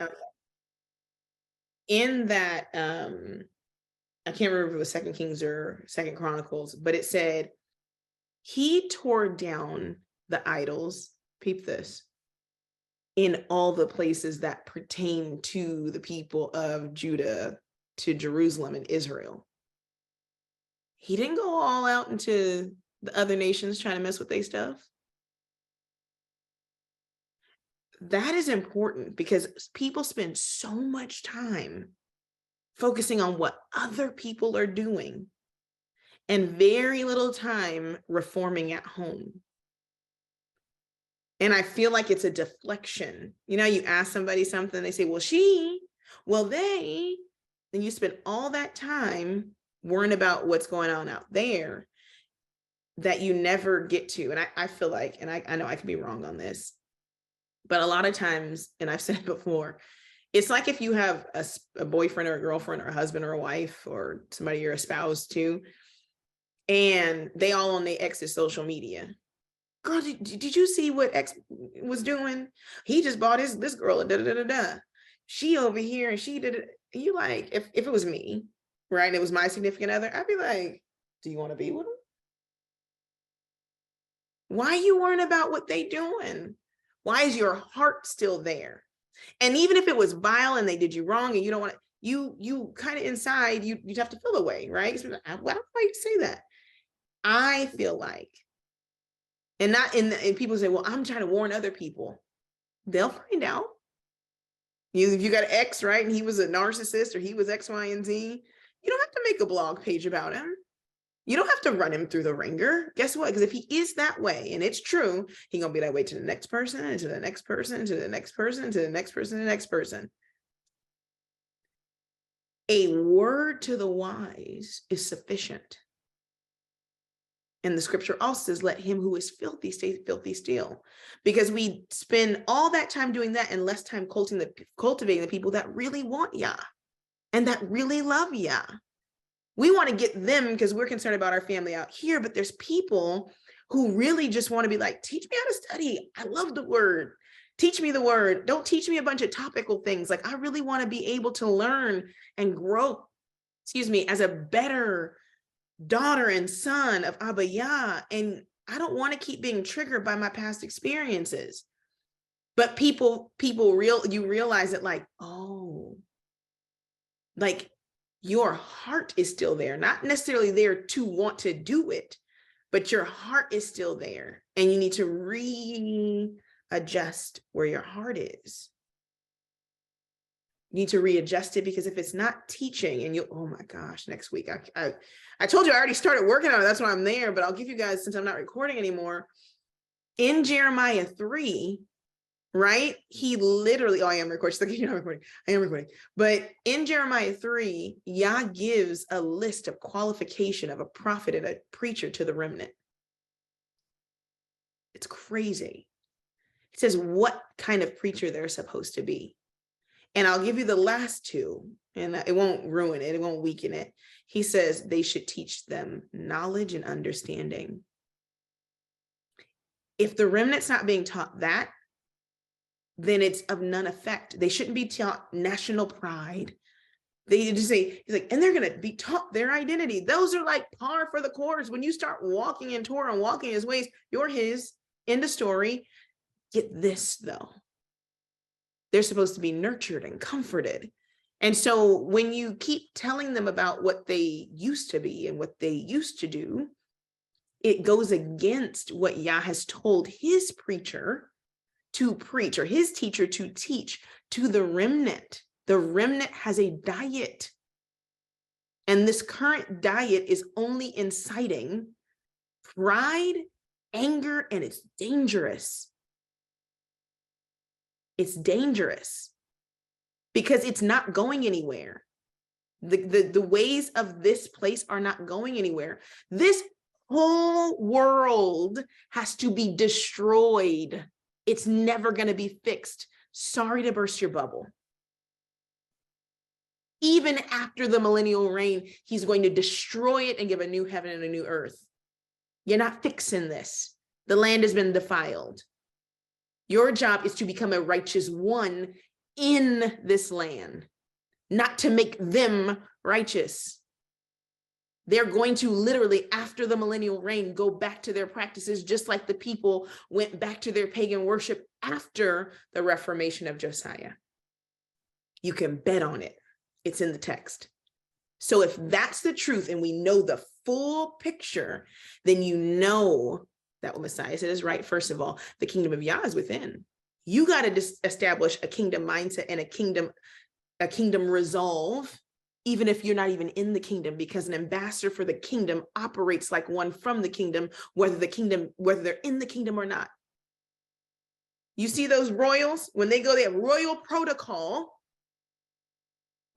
uh, in that, I can't remember if it was Second Kings or Second Chronicles, but it said he tore down the idols. Peep this, in all the places that pertain to the people of Judah, to Jerusalem and Israel. He didn't go all out into the other nations trying to mess with their stuff. That is important because people spend so much time focusing on what other people are doing and very little time reforming at home. And I feel like it's a deflection. You know, you ask somebody something, they say, well, they, then you spend all that time worrying about what's going on out there that you never get to. And I feel like, and I know I could be wrong on this, but a lot of times, and I've said it before, it's like if you have a boyfriend or a girlfriend or a husband or a wife or somebody you're espoused to, and they all on their ex's social media. Girl, did you see what X was doing? He just bought this girl, da da da da. She over here and she did it. You like, if it was me, right, and it was my significant other, I'd be like, do you want to be with him? Why are you worrying about what they doing? Why is your heart still there? And even if it was vile and they did you wrong and you don't want to, you kind of inside, you have to feel away, right? Why do I say that? I feel like, and not in and people say, well, I'm trying to warn other people. They'll find out. If you got an ex, right, and he was a narcissist or he was X, Y, and Z, you don't have to make a blog page about him. You don't have to run him through the ringer. Guess what? Because if he is that way, and it's true, he's going to be that way to the next person, and to the next person, to the next person, to the next person, to the next person. A word to the wise is sufficient. And the scripture also says, let him who is filthy stay filthy still. Because we spend all that time doing that and less time cultivating the people that really want Yah and that really love Yah. We want to get them because we're concerned about our family out here, but there's people who really just want to be like, teach me how to study. I love the word. Teach me the word. Don't teach me a bunch of topical things. Like, I really want to be able to learn and grow, as a better daughter and son of Abba Yah. And I don't want to keep being triggered by my past experiences. But you realize that, like, oh, like, your heart is still there, not necessarily there to want to do it, but your heart is still there. And you need to readjust where your heart is. You need to readjust it, because if it's not teaching and oh my gosh, next week, I told you I already started working on it. That's why I'm there, but I'll give you guys, since I'm not recording anymore, in Jeremiah 3, right? He literally, I am recording. She's like, you're not recording. I am recording. But in Jeremiah 3, Yah gives a list of qualification of a prophet and a preacher to the remnant. It's crazy. It says what kind of preacher they're supposed to be. And I'll give you the last two, and it won't ruin it. It won't weaken it. He says they should teach them knowledge and understanding. If the remnant's not being taught that, then it's of none effect. They shouldn't be taught national pride. They just say, he's like, and they're going to be taught their identity. Those are like par for the course. When you start walking in Torah and walking his ways, you're his. End of story. Get this, though. They're supposed to be nurtured and comforted. And so when you keep telling them about what they used to be and what they used to do, it goes against what Yah has told his preacher to preach, or his teacher to teach to the remnant. The remnant has a diet. And this current diet is only inciting pride, anger, and it's dangerous. It's dangerous because it's not going anywhere. The ways of this place are not going anywhere. This whole world has to be destroyed. It's never going to be fixed. Sorry to burst your bubble. Even after the millennial reign, he's going to destroy it and give a new heaven and a new earth. You're not fixing this. The land has been defiled. Your job is to become a righteous one in this land, not to make them righteous. They're going to literally, after the millennial reign, go back to their practices, just like the people went back to their pagan worship after the Reformation of Josiah. You can bet on it. It's in the text. So if that's the truth and we know the full picture, then you know that what Messiah said is right. First of all, the kingdom of Yah is within. You got to establish a kingdom mindset and a kingdom resolve, even if you're not even in the kingdom, because an ambassador for the kingdom operates like one from the kingdom, whether they're in the kingdom or not. You see those royals, when they go, they have royal protocol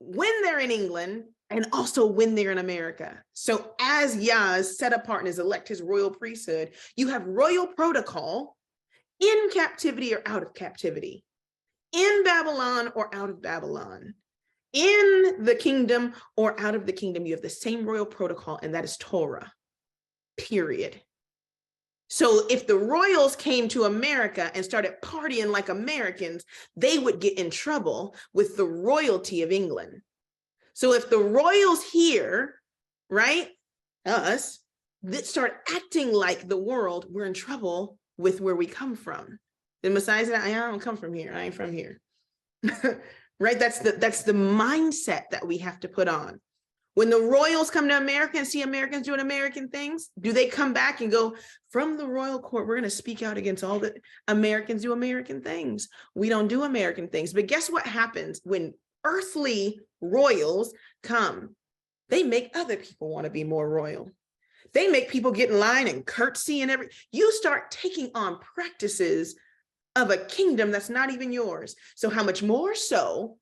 when they're in England and also when they're in America. So as Yah is set apart and is elect his royal priesthood, you have royal protocol in captivity or out of captivity, in Babylon or out of Babylon, in the kingdom or out of the kingdom. You have the same royal protocol, and that is Torah, period. So if the royals came to America and started partying like Americans, they would get in trouble with the royalty of England. So if the royals here, right, us, that start acting like the world, we're in trouble with where we come from. The Messiah said, I don't come from here. I ain't from here. Right? That's the mindset that we have to put on. When the royals come to America and see Americans doing American things, do they come back and go, from the royal court, we're going to speak out against all the Americans do American things? We don't do American things. But guess what happens when earthly royals come? They make other people want to be more royal. They make people get in line and curtsy and everything. You start taking on practices of a kingdom that's not even yours. So how much more so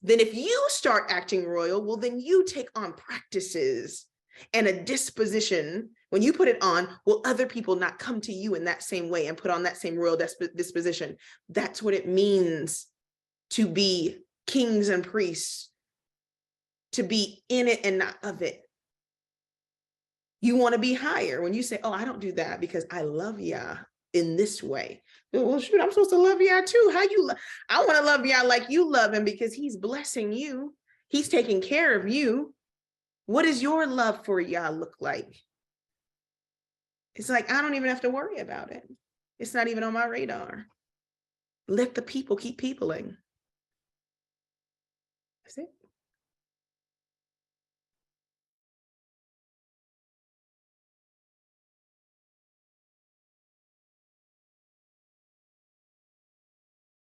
then if you start acting royal, well, then you take on practices and a disposition. When you put it on, will other people not come to you in that same way and put on that same royal disposition? That's what it means to be kings and priests, to be in it and not of it. You want to be higher. When you say, oh, I don't do that because I love Yah in this way. Well, shoot, I'm supposed to love Yah too. I want to love Yah like you love him because he's blessing you. He's taking care of you. What does your love for Yah look like? It's like, I don't even have to worry about it. It's not even on my radar. Let the people keep peopling. That's it.